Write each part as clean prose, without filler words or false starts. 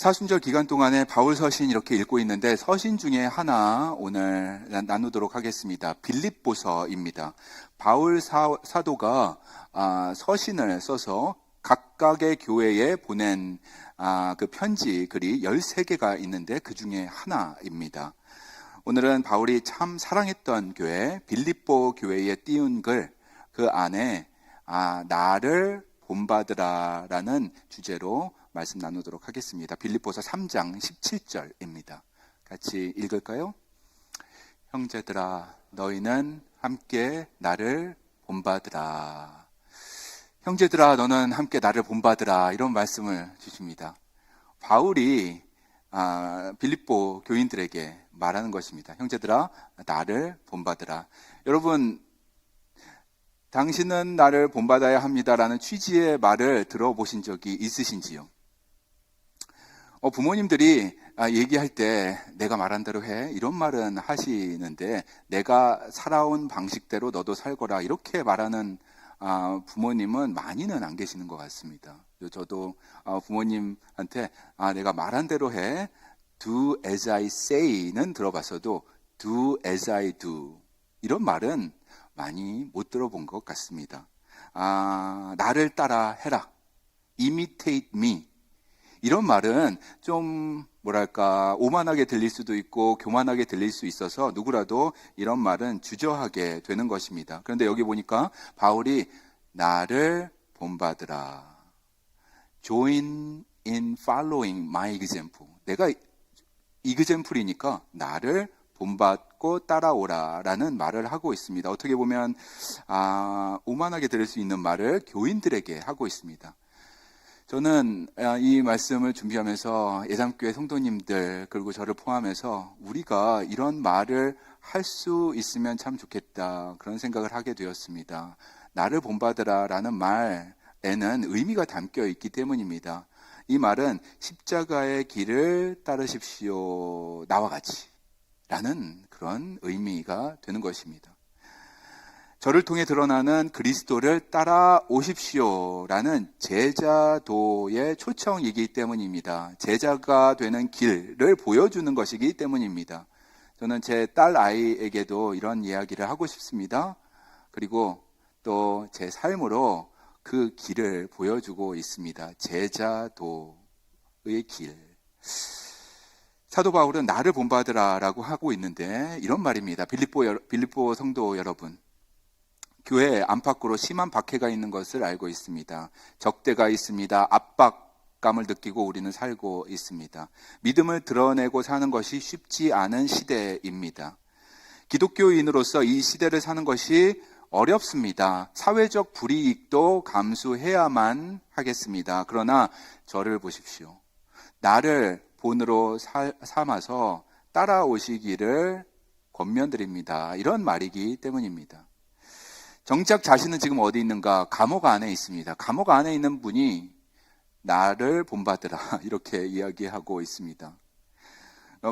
사순절 기간 동안에 바울 서신 이렇게 읽고 있는데 서신 중에 하나 오늘 나누도록 하겠습니다. 빌립보서입니다. 바울 사도가 서신을 써서 각각의 교회에 보낸 그 편지 글이 13개가 있는데 그 중에 하나입니다. 오늘은 바울이 참 사랑했던 교회 빌립보 교회에 띄운 글, 그 안에 나를 본받으라 라는 주제로 말씀 나누도록 하겠습니다. 빌립보서 3장 17절입니다. 같이 읽을까요? 형제들아 너희는 함께 나를 본받으라. 형제들아 너는 함께 나를 본받으라, 이런 말씀을 주십니다. 바울이 빌립보 교인들에게 말하는 것입니다. 형제들아 나를 본받으라. 여러분, 당신은 나를 본받아야 합니다라는 취지의 말을 들어보신 적이 있으신지요? 부모님들이 얘기할 때 내가 말한 대로 해, 이런 말은 하시는데 내가 살아온 방식대로 너도 살거라, 이렇게 말하는 부모님은 많이는 안 계시는 것 같습니다. 저도 부모님한테 내가 말한 대로 해, do as I say는 들어봤어도 do as I do, 이런 말은 많이 못 들어본 것 같습니다. 나를 따라 해라, imitate me, 이런 말은 좀 오만하게 들릴 수도 있고 교만하게 들릴 수 있어서 누구라도 이런 말은 주저하게 되는 것입니다. 그런데 여기 보니까 바울이 나를 본받으라, join in following my example, 내가 example이니까 나를 본받고 따라오라 라는 말을 하고 있습니다. 어떻게 보면 오만하게 들을 수 있는 말을 교인들에게 하고 있습니다. 저는 이 말씀을 준비하면서 예담교회 성도님들 그리고 저를 포함해서 우리가 이런 말을 할 수 있으면 참 좋겠다, 그런 생각을 하게 되었습니다. 나를 본받으라 라는 말에는 의미가 담겨 있기 때문입니다. 이 말은 십자가의 길을 따르십시오, 나와 같이 라는 그런 의미가 되는 것입니다. 저를 통해 드러나는 그리스도를 따라오십시오 라는 제자도의 초청이기 때문입니다. 제자가 되는 길을 보여주는 것이기 때문입니다. 저는 제 딸 아이에게도 이런 이야기를 하고 싶습니다. 그리고 또 제 삶으로 그 길을 보여주고 있습니다. 제자도의 길. 사도 바울은 나를 본받으라 라고 하고 있는데 이런 말입니다. 빌립보 성도 여러분, 교회 안팎으로 심한 박해가 있는 것을 알고 있습니다. 적대가 있습니다. 압박감을 느끼고 우리는 살고 있습니다. 믿음을 드러내고 사는 것이 쉽지 않은 시대입니다. 기독교인으로서 이 시대를 사는 것이 어렵습니다. 사회적 불이익도 감수해야만 하겠습니다. 그러나 저를 보십시오. 나를 본으로 삼아서 따라오시기를 권면드립니다. 이런 말이기 때문입니다. 정작 자신은 지금 어디 있는가? 감옥 안에 있습니다. 감옥 안에 있는 분이 나를 본받으라 이렇게 이야기하고 있습니다.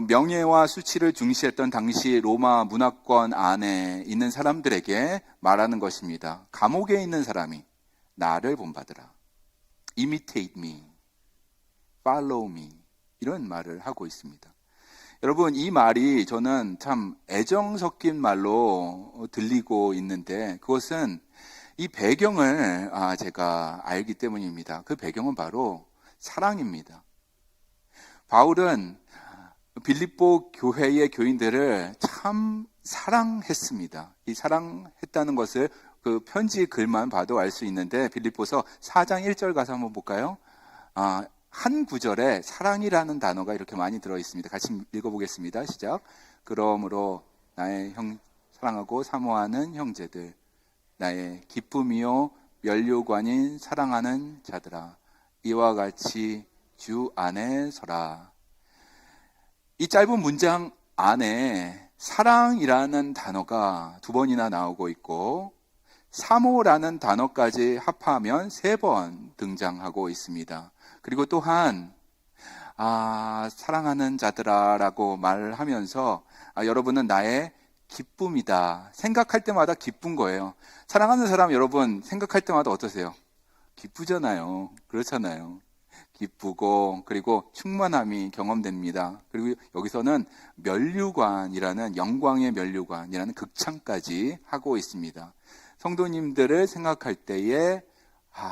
명예와 수치를 중시했던 당시 로마 문화권 안에 있는 사람들에게 말하는 것입니다. 감옥에 있는 사람이 나를 본받으라, imitate me, follow me, 이런 말을 하고 있습니다. 여러분, 이 말이 저는 참 애정 섞인 말로 들리고 있는데 그것은 이 배경을 제가 알기 때문입니다. 그 배경은 바로 사랑입니다. 바울은 빌립보 교회의 교인들을 참 사랑했습니다. 이 사랑했다는 것을 그 편지 글만 봐도 알 수 있는데 빌립보서 4장 1절 가서 한번 볼까요? 한 구절에 사랑이라는 단어가 이렇게 많이 들어있습니다. 같이 읽어보겠습니다. 시작. 그러므로 나의 사랑하고 사모하는 형제들, 나의 기쁨이요 면류관인 사랑하는 자들아, 이와 같이 주 안에 서라. 이 짧은 문장 안에 사랑이라는 단어가 2번이나 나오고 있고 사모라는 단어까지 합하면 3번 등장하고 있습니다. 그리고 또한 사랑하는 자들아 라고 말하면서 여러분은 나의 기쁨이다. 생각할 때마다 기쁜 거예요. 사랑하는 사람 여러분 생각할 때마다 어떠세요? 기쁘잖아요. 그렇잖아요. 기쁘고 그리고 충만함이 경험됩니다. 그리고 여기서는 면류관이라는 영광의 면류관이라는 극찬까지 하고 있습니다. 성도님들을 생각할 때에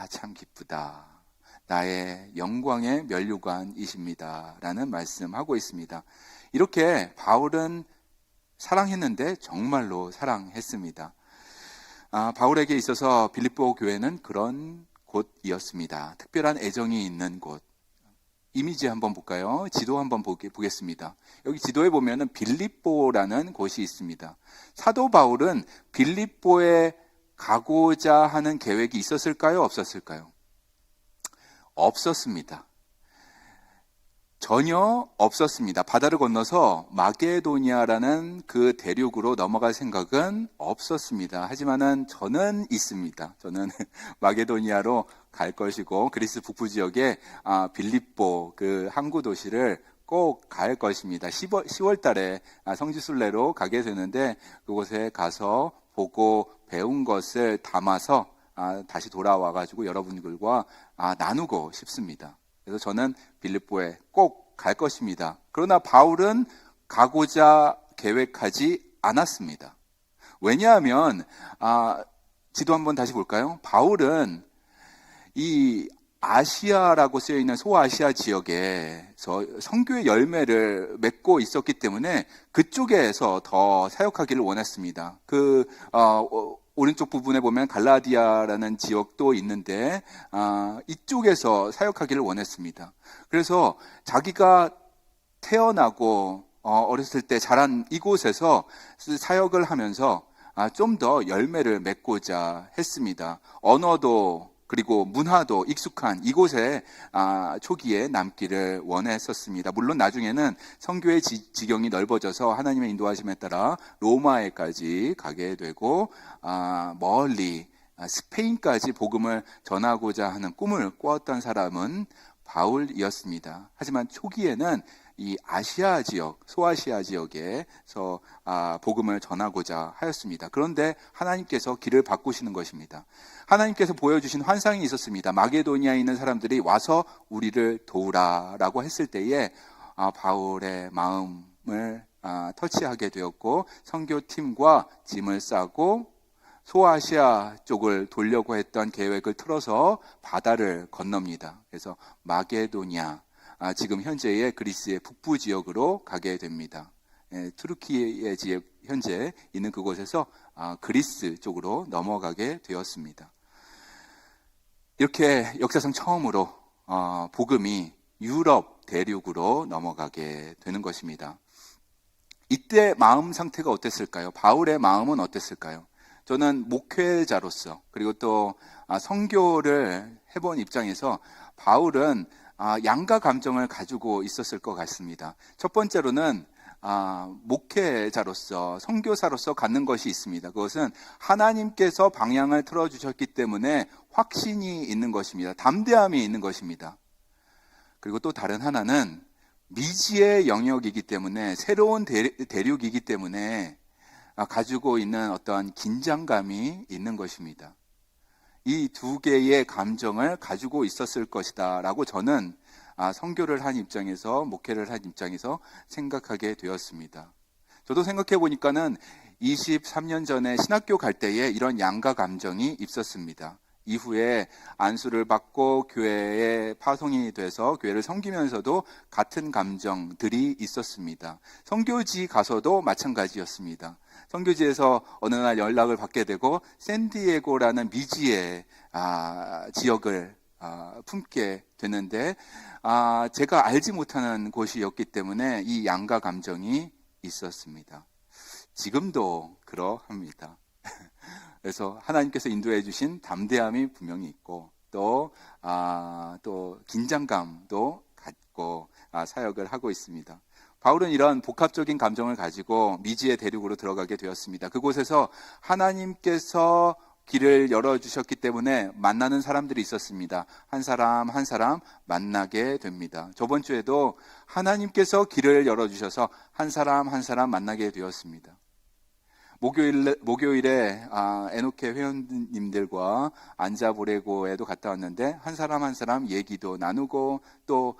참 기쁘다. 나의 영광의 면류관이십니다. 라는 말씀하고 있습니다. 이렇게 바울은 사랑했는데 정말로 사랑했습니다. 바울에게 있어서 빌립보 교회는 그런 곳이었습니다. 특별한 애정이 있는 곳. 이미지 한번 볼까요? 지도 한번 보겠습니다. 여기 지도에 보면은 빌립보라는 곳이 있습니다. 사도 바울은 빌립보에 가고자 하는 계획이 있었을까요? 없었을까요? 없었습니다. 전혀 없었습니다. 바다를 건너서 마게도니아라는 그 대륙으로 넘어갈 생각은 없었습니다. 하지만은 저는 있습니다. 저는 마게도니아로 갈 것이고 그리스 북부 지역의 빌립보 그 항구 도시를 꼭 갈 것입니다. 10월 달에 성지순례로 가게 되는데 그곳에 가서 보고 배운 것을 담아서 다시 돌아와가지고 여러분들과 나누고 싶습니다. 그래서 저는 빌립보에 꼭 갈 것입니다. 그러나 바울은 가고자 계획하지 않았습니다. 왜냐하면 지도 한번 다시 볼까요? 바울은 이 아시아라고 쓰여있는 소아시아 지역에서 선교의 열매를 맺고 있었기 때문에 그쪽에서 더 사역하기를 원했습니다. 오른쪽 부분에 보면 갈라디아라는 지역도 있는데 이쪽에서 사역하기를 원했습니다. 그래서 자기가 태어나고 어렸을 때 자란 이곳에서 사역을 하면서 좀 더 열매를 맺고자 했습니다. 언어도 그리고 문화도 익숙한 이곳에 초기에 남기를 원했었습니다. 물론 나중에는 선교의 지경이 넓어져서 하나님의 인도하심에 따라 로마에까지 가게 되고 멀리 스페인까지 복음을 전하고자 하는 꿈을 꾸었던 사람은 바울이었습니다. 하지만 초기에는 이 아시아 지역, 소아시아 지역에서 복음을 전하고자 하였습니다. 그런데 하나님께서 길을 바꾸시는 것입니다. 하나님께서 보여주신 환상이 있었습니다. 마게도니아에 있는 사람들이 와서 우리를 도우라라고 했을 때에 바울의 마음을 터치하게 되었고 선교팀과 짐을 싸고 소아시아 쪽을 돌려고 했던 계획을 틀어서 바다를 건넙니다. 그래서 마게도니아, 지금 현재의 그리스의 북부 지역으로 가게 됩니다. 투르키의 지역 현재 있는 그곳에서 그리스 쪽으로 넘어가게 되었습니다. 이렇게 역사상 처음으로 복음이 유럽 대륙으로 넘어가게 되는 것입니다. 이때 마음 상태가 어땠을까요? 바울의 마음은 어땠을까요? 저는 목회자로서 그리고 또 선교를 해본 입장에서 바울은 양가 감정을 가지고 있었을 것 같습니다. 첫 번째로는 목회자로서 선교사로서 갖는 것이 있습니다. 그것은 하나님께서 방향을 틀어주셨기 때문에 확신이 있는 것입니다. 담대함이 있는 것입니다. 그리고 또 다른 하나는 미지의 영역이기 때문에 새로운 대륙이기 때문에 가지고 있는 어떤 긴장감이 있는 것입니다. 이 두 개의 감정을 가지고 있었을 것이다 라고 저는 선교를 한 입장에서 목회를 한 입장에서 생각하게 되었습니다. 저도 생각해 보니까는 23년 전에 신학교 갈 때에 이런 양가 감정이 있었습니다. 이후에 안수를 받고 교회에 파송이 돼서 교회를 섬기면서도 같은 감정들이 있었습니다. 선교지 가서도 마찬가지였습니다. 선교지에서 어느 날 연락을 받게 되고 샌디에고라는 미지의 지역을 품게 되는데 제가 알지 못하는 곳이었기 때문에 이 양가 감정이 있었습니다. 지금도 그러합니다. 그래서 하나님께서 인도해 주신 담대함이 분명히 있고 또 긴장감도 갖고 사역을 하고 있습니다. 바울은 이런 복합적인 감정을 가지고 미지의 대륙으로 들어가게 되었습니다. 그곳에서 하나님께서 길을 열어주셨기 때문에 만나는 사람들이 있었습니다. 한 사람 한 사람 만나게 됩니다. 저번 주에도 하나님께서 길을 열어주셔서 한 사람 한 사람 만나게 되었습니다. 목요일에 에노케 회원님들과 앉아 보내고에도 갔다 왔는데 한 사람 한 사람 얘기도 나누고 또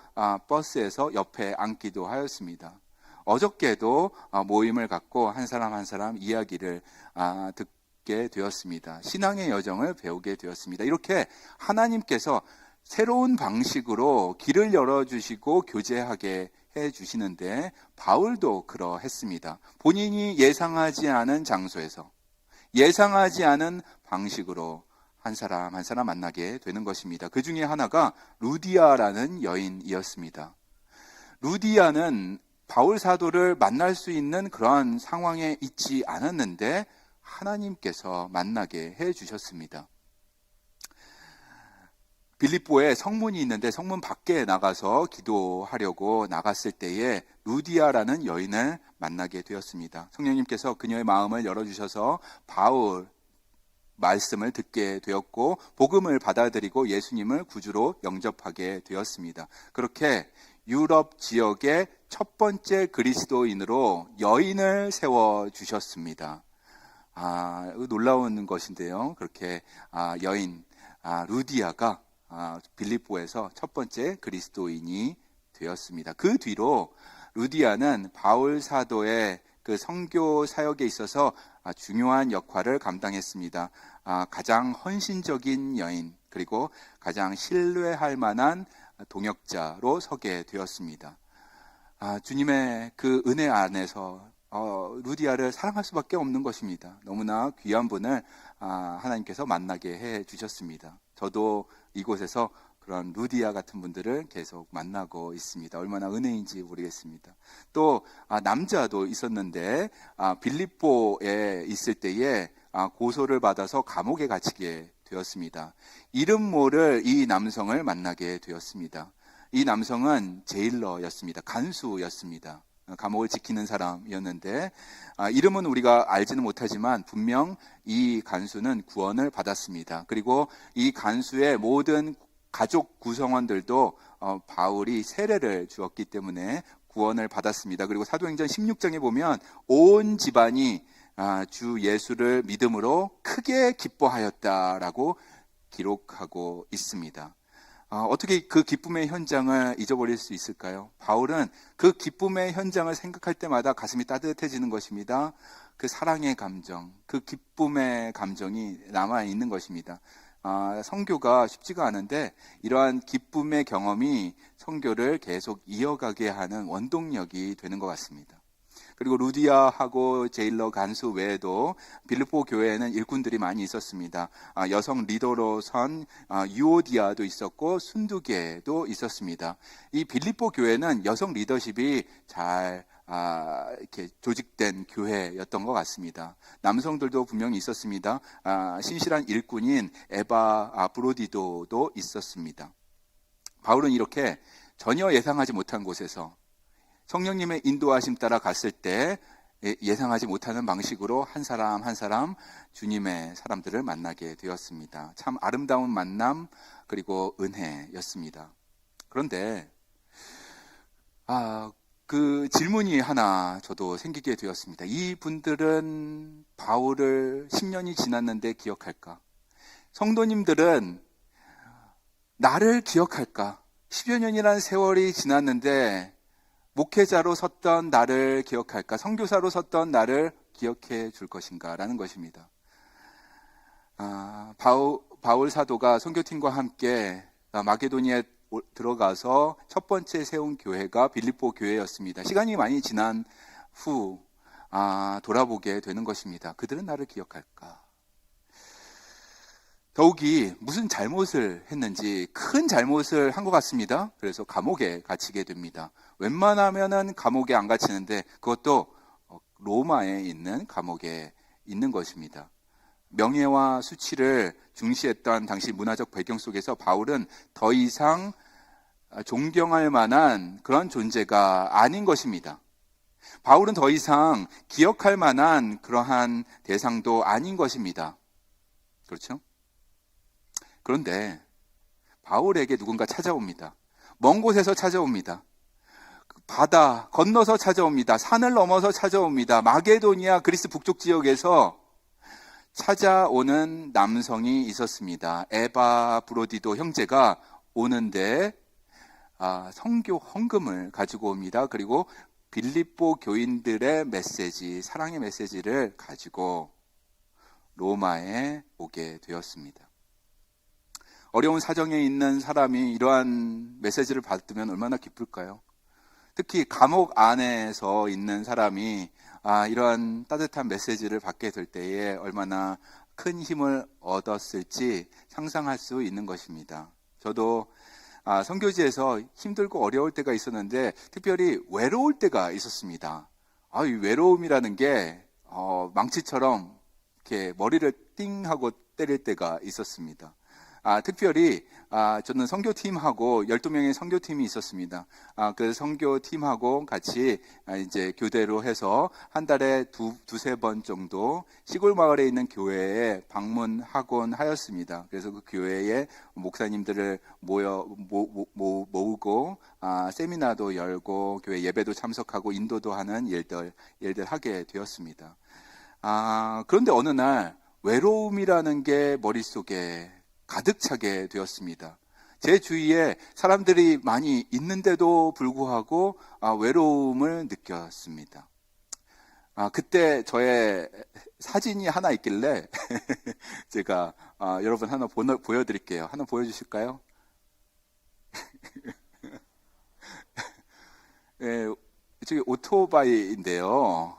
버스에서 옆에 앉기도 하였습니다. 어저께도 모임을 갖고 한 사람 한 사람 이야기를 듣게 되었습니다. 신앙의 여정을 배우게 되었습니다. 이렇게 하나님께서 새로운 방식으로 길을 열어주시고 교제하게 해주시는데 바울도 그러했습니다. 본인이 예상하지 않은 장소에서 예상하지 않은 방식으로 한 사람 한 사람 만나게 되는 것입니다. 그 중에 하나가 루디아라는 여인이었습니다. 루디아는 바울 사도를 만날 수 있는 그러한 상황에 있지 않았는데 하나님께서 만나게 해주셨습니다. 빌립보에 성문이 있는데 성문 밖에 나가서 기도하려고 나갔을 때에 루디아라는 여인을 만나게 되었습니다. 성령님께서 그녀의 마음을 열어주셔서 바울 말씀을 듣게 되었고 복음을 받아들이고 예수님을 구주로 영접하게 되었습니다. 그렇게 유럽 지역의 첫 번째 그리스도인으로 여인을 세워주셨습니다. 놀라운 것인데요. 그렇게 여인 루디아가 빌립보에서 첫 번째 그리스도인이 되었습니다. 그 뒤로 루디아는 바울 사도의 그 선교 사역에 있어서 중요한 역할을 감당했습니다. 가장 헌신적인 여인 그리고 가장 신뢰할 만한 동역자로 서게 되었습니다. 주님의 그 은혜 안에서 루디아를 사랑할 수밖에 없는 것입니다. 너무나 귀한 분을 하나님께서 만나게 해 주셨습니다. 저도 이곳에서 그런 루디아 같은 분들을 계속 만나고 있습니다. 얼마나 은혜인지 모르겠습니다. 또 남자도 있었는데 빌립보에 있을 때에 고소를 받아서 감옥에 갇히게 되었습니다. 이름 모를 이 남성을 만나게 되었습니다. 이 남성은 제일러였습니다. 간수였습니다. 감옥을 지키는 사람이었는데 이름은 우리가 알지는 못하지만 분명 이 간수는 구원을 받았습니다. 그리고 이 간수의 모든 가족 구성원들도 바울이 세례를 주었기 때문에 구원을 받았습니다. 그리고 사도행전 16장에 보면 온 집안이 주 예수를 믿음으로 크게 기뻐하였다라고 기록하고 있습니다. 어떻게 그 기쁨의 현장을 잊어버릴 수 있을까요? 바울은 그 기쁨의 현장을 생각할 때마다 가슴이 따뜻해지는 것입니다. 그 사랑의 감정, 그 기쁨의 감정이 남아있는 것입니다. 선교가 쉽지가 않은데 이러한 기쁨의 경험이 선교를 계속 이어가게 하는 원동력이 되는 것 같습니다. 그리고 루디아하고 제일러 간수 외에도 빌립보 교회에는 일꾼들이 많이 있었습니다. 여성 리더로 선 유오디아도 있었고 순두계도 있었습니다. 이 빌립보 교회는 여성 리더십이 잘 이렇게 조직된 교회였던 것 같습니다. 남성들도 분명히 있었습니다. 신실한 일꾼인 에바 브로디도도 있었습니다. 바울은 이렇게 전혀 예상하지 못한 곳에서 성령님의 인도하심 따라 갔을 때 예상하지 못하는 방식으로 한 사람 한 사람 주님의 사람들을 만나게 되었습니다. 참 아름다운 만남 그리고 은혜였습니다. 그런데 그 질문이 하나 저도 생기게 되었습니다. 이분들은 바울을 10년이 지났는데 기억할까? 성도님들은 나를 기억할까? 10여 년이라는 세월이 지났는데 목회자로 섰던 나를 기억할까? 선교사로 섰던 나를 기억해 줄 것인가? 라는 것입니다. 바울 사도가 선교팀과 함께 마게도니아에 들어가서 첫 번째 세운 교회가 빌립보 교회였습니다. 시간이 많이 지난 후 돌아보게 되는 것입니다. 그들은 나를 기억할까? 더욱이 무슨 잘못을 했는지 큰 잘못을 한 것 같습니다. 그래서 감옥에 갇히게 됩니다. 웬만하면은 감옥에 안 갇히는데 그것도 로마에 있는 감옥에 있는 것입니다. 명예와 수치를 중시했던 당시 문화적 배경 속에서 바울은 더 이상 존경할 만한 그런 존재가 아닌 것입니다. 바울은 더 이상 기억할 만한 그러한 대상도 아닌 것입니다. 그렇죠? 그런데 바울에게 누군가 찾아옵니다. 먼 곳에서 찾아옵니다. 바다 건너서 찾아옵니다. 산을 넘어서 찾아옵니다. 마게도니아 그리스 북쪽 지역에서 찾아오는 남성이 있었습니다. 에바 브로디도 형제가 오는데 성교 헌금을 가지고 옵니다. 그리고 빌립보 교인들의 메시지, 사랑의 메시지를 가지고 로마에 오게 되었습니다. 어려운 사정에 있는 사람이 이러한 메시지를 받으면 얼마나 기쁠까요? 특히 감옥 안에서 있는 사람이 이러한 따뜻한 메시지를 받게 될 때에 얼마나 큰 힘을 얻었을지 상상할 수 있는 것입니다. 저도 선교지에서 힘들고 어려울 때가 있었는데 특별히 외로울 때가 있었습니다. 이 외로움이라는 게 망치처럼 이렇게 머리를 띵 하고 때릴 때가 있었습니다. 특별히 저는 선교팀하고 12명의 선교팀이 있었습니다. 그 선교팀하고 같이 이제 교대로 해서 한 달에 두세 번 정도 시골 마을에 있는 교회에 방문하곤 하였습니다. 그래서 그 교회에 목사님들을 모으고 세미나도 열고 교회 예배도 참석하고 인도도 하는 일들 하게 되었습니다. 그런데 어느 날 외로움이라는 게 머릿속에 가득 차게 되었습니다. 제 주위에 사람들이 많이 있는데도 불구하고 외로움을 느꼈습니다. 그때 저의 사진이 하나 있길래 제가 여러분 하나 보여드릴게요. 하나 보여주실까요? 네, 이쪽에 오토바이인데요.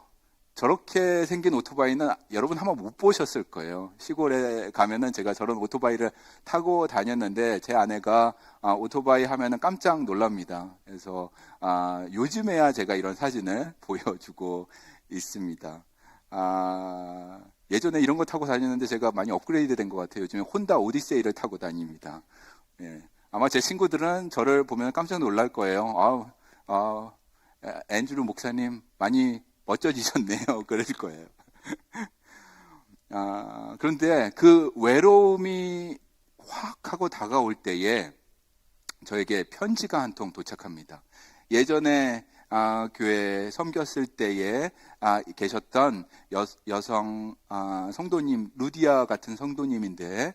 저렇게 생긴 오토바이는 여러분 한번 못 보셨을 거예요. 시골에 가면은 제가 저런 오토바이를 타고 다녔는데 제 아내가 오토바이 하면은 깜짝 놀랍니다. 그래서 요즘에야 제가 이런 사진을 보여주고 있습니다. 예전에 이런 거 타고 다녔는데 제가 많이 업그레이드 된 것 같아요. 요즘에 혼다 오디세이를 타고 다닙니다. 예. 아마 제 친구들은 저를 보면 깜짝 놀랄 거예요. 앤드루 목사님 많이 멋져지셨네요. 그럴 거예요. 그런데 그 외로움이 확 하고 다가올 때에 저에게 편지가 한 통 도착합니다. 예전에 교회에 섬겼을 때에 계셨던 여성 성도님, 루디아 같은 성도님인데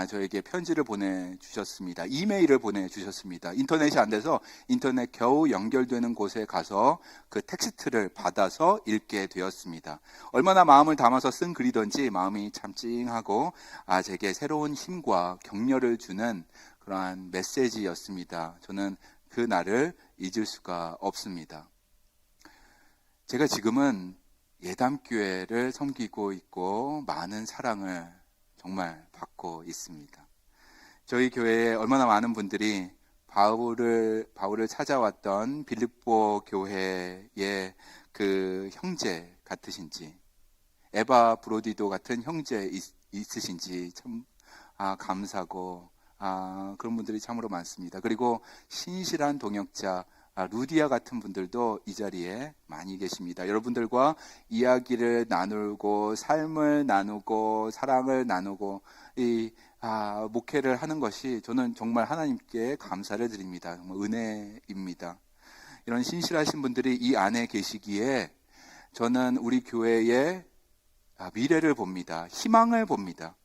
저에게 편지를 보내주셨습니다. 이메일을 보내주셨습니다. 인터넷이 안 돼서 인터넷 겨우 연결되는 곳에 가서 그 텍스트를 받아서 읽게 되었습니다. 얼마나 마음을 담아서 쓴 글이던지 마음이 참 찡하고 제게 새로운 힘과 격려를 주는 그러한 메시지였습니다. 저는 그 날을 잊을 수가 없습니다. 제가 지금은 예담교회를 섬기고 있고 많은 사랑을 정말 받고 있습니다. 저희 교회에 얼마나 많은 분들이 바울을 찾아왔던 빌립보 교회의 그 형제 같으신지, 에바 브로디도 같은 형제 있으신지 참 감사하고 그런 분들이 참으로 많습니다. 그리고 신실한 동역자 루디아 같은 분들도 이 자리에 많이 계십니다. 여러분들과 이야기를 나누고 삶을 나누고 사랑을 나누고 이 목회를 하는 것이 저는 정말 하나님께 감사를 드립니다. 정말 은혜입니다. 이런 신실하신 분들이 이 안에 계시기에 저는 우리 교회의 미래를 봅니다. 희망을 봅니다.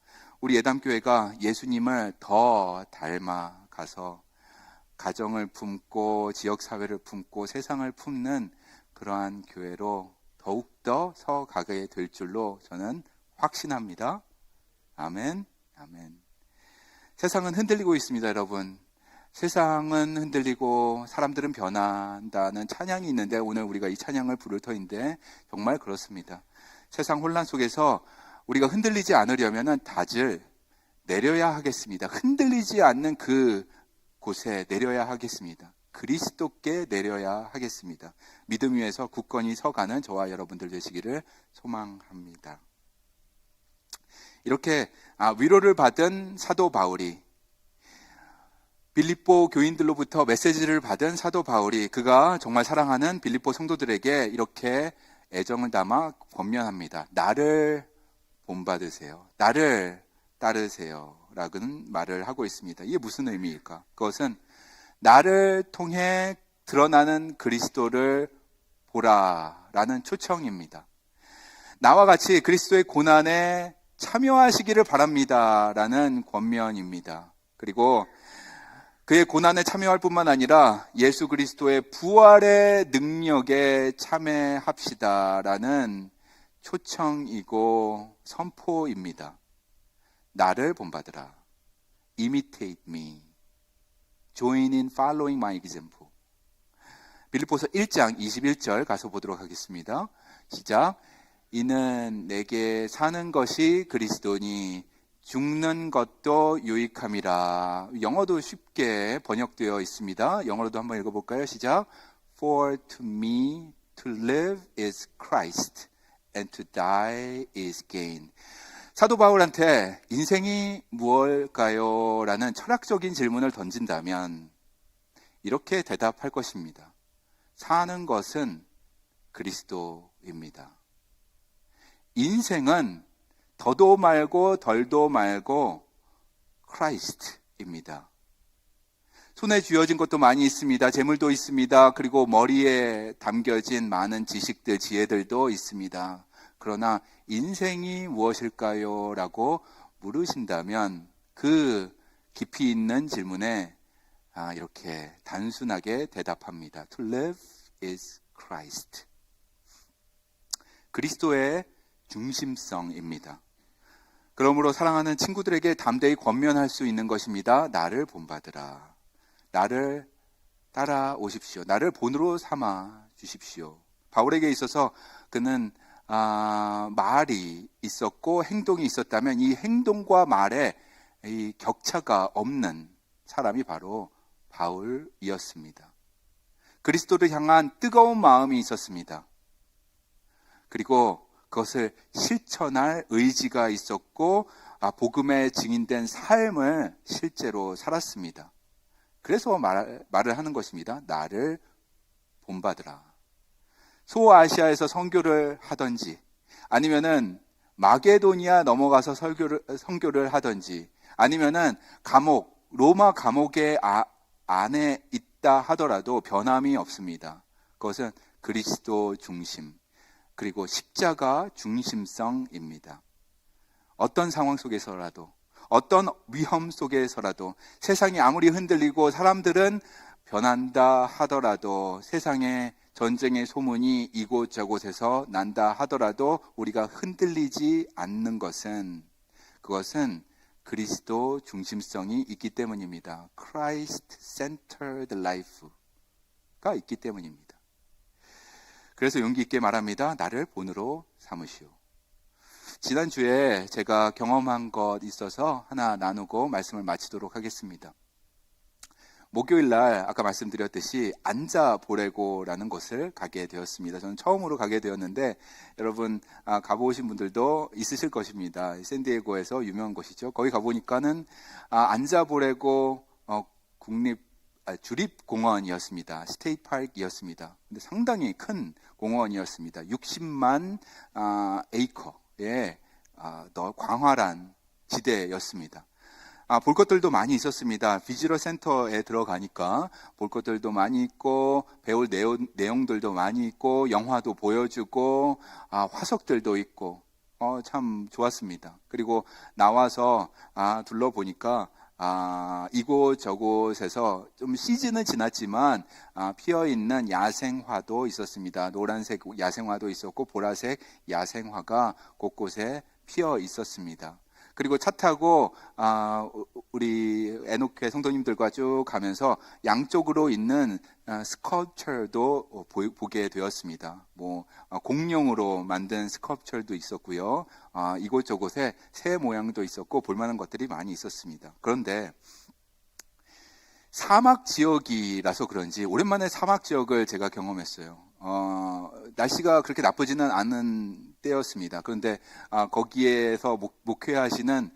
우리 예담교회가 예수님을 더 닮아가서 가정을 품고 지역사회를 품고 세상을 품는 그러한 교회로 더욱더 서가게 될 줄로 저는 확신합니다. 아멘, 아멘. 세상은 흔들리고 있습니다, 여러분. 세상은 흔들리고 사람들은 변한다는 찬양이 있는데 오늘 우리가 이 찬양을 부를 터인데 정말 그렇습니다. 세상 혼란 속에서 우리가 흔들리지 않으려면 닷을 내려야 하겠습니다. 흔들리지 않는 그 곳에 내려야 하겠습니다. 그리스도께 내려야 하겠습니다. 믿음 위에서 굳건히 서가는 저와 여러분들 되시기를 소망합니다. 이렇게 위로를 받은 사도 바울이 빌립보 교인들로부터 메시지를 받은 사도 바울이 그가 정말 사랑하는 빌립보 성도들에게 이렇게 애정을 담아 권면합니다. 나를 본받으세요. 나를 따르세요. 라는 말을 하고 있습니다. 이게 무슨 의미일까? 그것은 나를 통해 드러나는 그리스도를 보라라는 초청입니다. 나와 같이 그리스도의 고난에 참여하시기를 바랍니다라는 권면입니다. 그리고 그의 고난에 참여할 뿐만 아니라 예수 그리스도의 부활의 능력에 참여합시다라는 초청이고 선포입니다. 나를 본받으라. Imitate me. Join in following my example. 빌립보서 1장 21절 가서 보도록 하겠습니다. 시작. 이는 내게 사는 것이 그리스도니 죽는 것도 유익함이라. 영어도 쉽게 번역되어 있습니다. 영어로도 한번 읽어볼까요? 시작. For to me to live is Christ and to die is gain. 사도 바울한테 인생이 무엇일까요? 라는 철학적인 질문을 던진다면 이렇게 대답할 것입니다. 사는 것은 그리스도입니다. 인생은 더도 말고 덜도 말고 크라이스트입니다. 손에 쥐어진 것도 많이 있습니다. 재물도 있습니다. 그리고 머리에 담겨진 많은 지식들, 지혜들도 있습니다. 그러나 인생이 무엇일까요? 라고 물으신다면 그 깊이 있는 질문에 이렇게 단순하게 대답합니다. To live is Christ. 그리스도의 중심성입니다. 그러므로 사랑하는 친구들에게 담대히 권면할 수 있는 것입니다. 나를 본받으라. 나를 따라오십시오. 나를 본으로 삼아 주십시오. 바울에게 있어서 그는 말이 있었고 행동이 있었다면 이 행동과 말에 이 격차가 없는 사람이 바로 바울이었습니다. 그리스도를 향한 뜨거운 마음이 있었습니다. 그리고 그것을 실천할 의지가 있었고 복음에 증인된 삶을 실제로 살았습니다. 그래서 말을 하는 것입니다. 나를 본받으라. 소아시아에서 선교를 하든지 아니면은 마게도니아 넘어가서 선교를 하든지 아니면은 로마 감옥의 안에 있다 하더라도 변함이 없습니다. 그것은 그리스도 중심 그리고 십자가 중심성입니다. 어떤 상황 속에서라도 어떤 위험 속에서라도 세상이 아무리 흔들리고 사람들은 변한다 하더라도 세상에 전쟁의 소문이 이곳저곳에서 난다 하더라도 우리가 흔들리지 않는 것은 그것은 그리스도 중심성이 있기 때문입니다. Christ-centered life가 있기 때문입니다. 그래서 용기 있게 말합니다. 나를 본으로 삼으시오. 지난주에 제가 경험한 것 있어서 하나 나누고 말씀을 마치도록 하겠습니다. 목요일 날 아까 말씀드렸듯이 앉아보래고라는 곳을 가게 되었습니다. 저는 처음으로 가게 되었는데 여러분 가보신 분들도 있으실 것입니다. 샌디에고에서 유명한 곳이죠. 거기 가보니까는 앉아보래고 주립공원이었습니다. 스테이트 파크이었습니다. 근데 상당히 큰 공원이었습니다. 60만 에이커의 광활한 지대였습니다. 볼 것들도 많이 있었습니다. 비지러 센터에 들어가니까 볼 것들도 많이 있고 배울 내용들도 많이 있고 영화도 보여주고 화석들도 있고 참 좋았습니다. 그리고 나와서 둘러보니까 이곳저곳에서 좀 시즌은 지났지만 피어있는 야생화도 있었습니다. 노란색 야생화도 있었고 보라색 야생화가 곳곳에 피어 있었습니다. 그리고 차 타고 우리 에녹회 성도님들과 쭉 가면서 양쪽으로 있는 스컬프처도 보게 되었습니다. 공룡으로 만든 스컬프처도 있었고요. 이곳저곳에 새 모양도 있었고 볼만한 것들이 많이 있었습니다. 그런데 사막 지역이라서 그런지 오랜만에 사막 지역을 제가 경험했어요. 날씨가 그렇게 나쁘지는 않은 때였습니다. 그런데 거기에서 목회하시는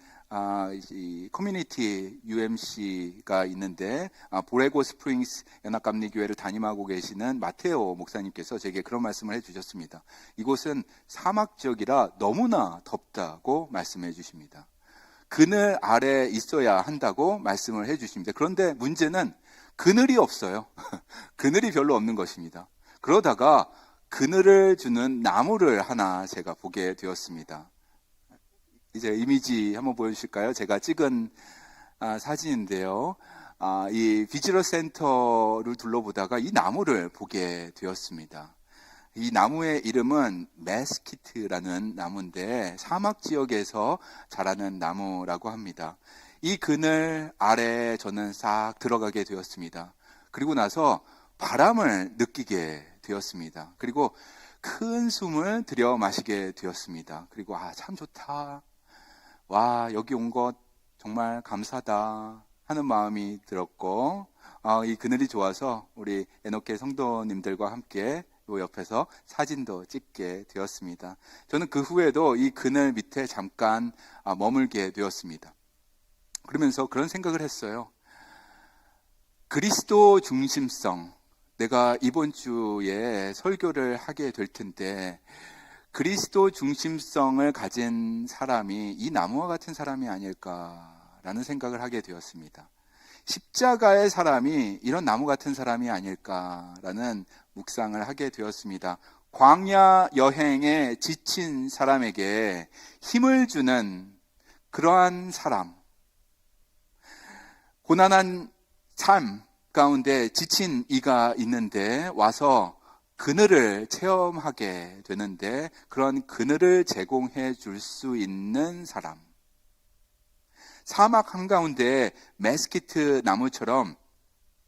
커뮤니티 UMC가 있는데 보레고 스프링스 연합감리교회를 담임하고 계시는 마테오 목사님께서 제게 그런 말씀을 해주셨습니다. 이곳은 사막 지역이라 너무나 덥다고 말씀해 주십니다. 그늘 아래 있어야 한다고 말씀을 해주십니다. 그런데 문제는 그늘이 없어요. 그늘이 별로 없는 것입니다. 그러다가 그늘을 주는 나무를 하나 제가 보게 되었습니다. 이제 이미지 한번 보여주실까요? 제가 찍은 사진인데요. 이 비지러 센터를 둘러보다가 이 나무를 보게 되었습니다. 이 나무의 이름은 메스키트라는 나무인데 사막 지역에서 자라는 나무라고 합니다. 이 그늘 아래에 저는 싹 들어가게 되었습니다. 그리고 나서 바람을 느끼게 되었습니다. 그리고 큰 숨을 들여 마시게 되었습니다. 그리고 참 좋다. 와, 여기 온 것 정말 감사하다 하는 마음이 들었고, 이 그늘이 좋아서 우리 에녹계 성도님들과 함께 요 옆에서 사진도 찍게 되었습니다. 저는 그 후에도 이 그늘 밑에 잠깐 머물게 되었습니다. 그러면서 그런 생각을 했어요. 그리스도 중심성, 내가 이번 주에 설교를 하게 될 텐데 그리스도 중심성을 가진 사람이 이 나무와 같은 사람이 아닐까라는 생각을 하게 되었습니다. 십자가의 사람이 이런 나무 같은 사람이 아닐까라는 묵상을 하게 되었습니다. 광야 여행에 지친 사람에게 힘을 주는 그러한 사람, 고난한 삶 가운데 지친 이가 있는데 와서 그늘을 체험하게 되는데 그런 그늘을 제공해 줄 수 있는 사람, 사막 한가운데 메스키트 나무처럼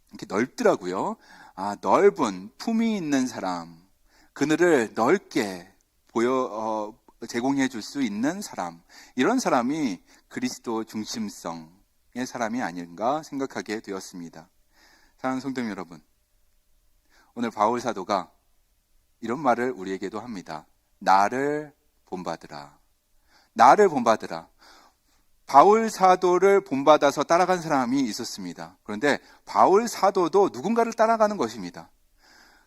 이렇게 넓더라고요. 넓은 품이 있는 사람, 그늘을 넓게 제공해 줄 수 있는 사람, 이런 사람이 그리스도 중심성의 사람이 아닌가 생각하게 되었습니다. 사랑하는 성도 여러분, 오늘 바울 사도가 이런 말을 우리에게도 합니다. 나를 본받으라. 나를 본받으라. 바울 사도를 본받아서 따라간 사람이 있었습니다. 그런데 바울 사도도 누군가를 따라가는 것입니다.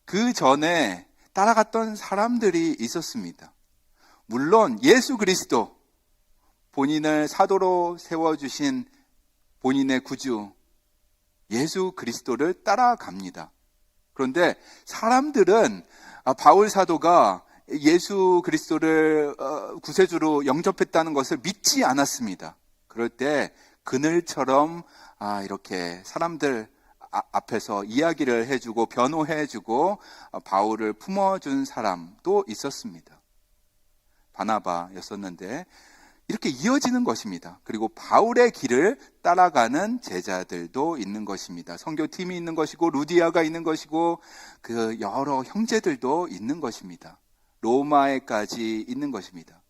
그 전에 따라갔던 사람들이 있었습니다. 물론 예수 그리스도, 본인을 사도로 세워주신 본인의 구주 예수 그리스도를 따라갑니다. 그런데 사람들은 바울 사도가 예수 그리스도를 구세주로 영접했다는 것을 믿지 않았습니다. 그럴 때 그늘처럼 이렇게 사람들 앞에서 이야기를 해주고 변호해주고 바울을 품어준 사람도 있었습니다. 바나바였었는데 이렇게 이어지는 것입니다. 그리고 바울의 길을 따라가는 제자들도 있는 것입니다. 선교팀이 있는 것이고 루디아가 있는 것이고 그 여러 형제들도 있는 것입니다. 로마에까지 있는 것입니다.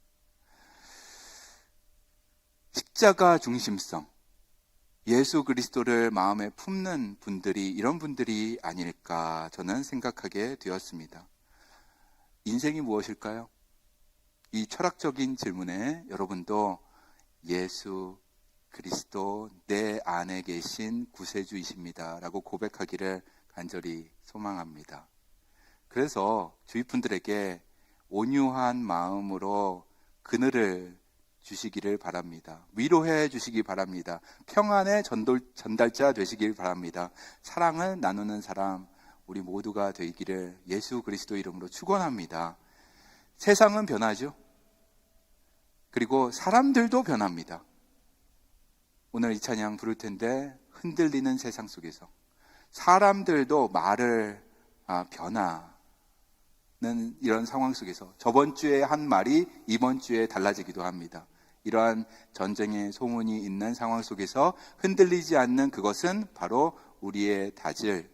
십자가 중심성, 예수 그리스도를 마음에 품는 분들이 이런 분들이 아닐까 저는 생각하게 되었습니다. 인생이 무엇일까요? 이 철학적인 질문에 여러분도 예수 그리스도 내 안에 계신 구세주이십니다 라고 고백하기를 간절히 소망합니다. 그래서 주위 분들에게 온유한 마음으로 그늘을 주시기를 바랍니다. 위로해 주시기 바랍니다. 평안의 전달자 되시길 바랍니다. 사랑을 나누는 사람 우리 모두가 되기를 예수 그리스도 이름으로 축원합니다. 세상은 변하죠. 그리고 사람들도 변합니다. 오늘 이 찬양 부를 텐데 흔들리는 세상 속에서 사람들도 말을 변하는 이런 상황 속에서 저번 주에 한 말이 이번 주에 달라지기도 합니다. 이러한 전쟁의 소문이 있는 상황 속에서 흔들리지 않는 그것은 바로 우리의 다질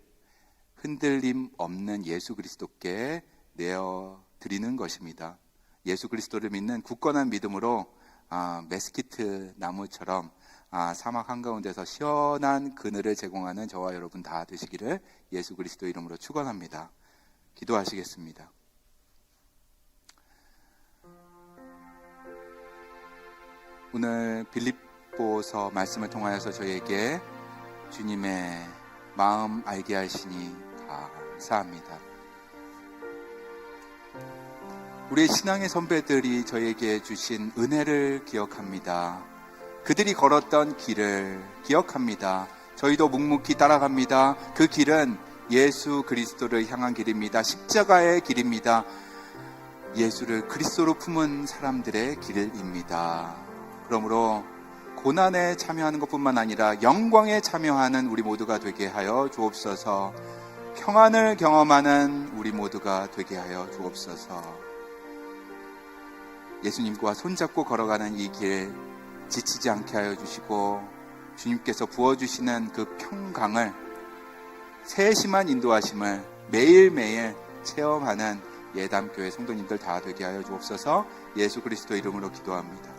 흔들림 없는 예수 그리스도께 내어드리는 것입니다. 예수 그리스도를 믿는 굳건한 믿음으로 메스키트 나무처럼 사막 한가운데서 시원한 그늘을 제공하는 저와 여러분 다 되시기를 예수 그리스도 이름으로 축원합니다. 기도하시겠습니다. 오늘 빌립보서 말씀을 통하여서 저희에게 주님의 마음 알게 하시니 감사합니다. 우리의 신앙의 선배들이 저희에게 주신 은혜를 기억합니다. 그들이 걸었던 길을 기억합니다. 저희도 묵묵히 따라갑니다. 그 길은 예수 그리스도를 향한 길입니다. 십자가의 길입니다. 예수를 그리스도로 품은 사람들의 길입니다. 그러므로 고난에 참여하는 것뿐만 아니라 영광에 참여하는 우리 모두가 되게 하여 주옵소서. 평안을 경험하는 우리 모두가 되게 하여 주옵소서. 예수님과 손잡고 걸어가는 이 길 지치지 않게 하여 주시고, 주님께서 부어주시는 그 평강을, 세심한 인도하심을 매일매일 체험하는 예담교회 성도님들 다 되게 하여 주옵소서. 예수 그리스도 이름으로 기도합니다.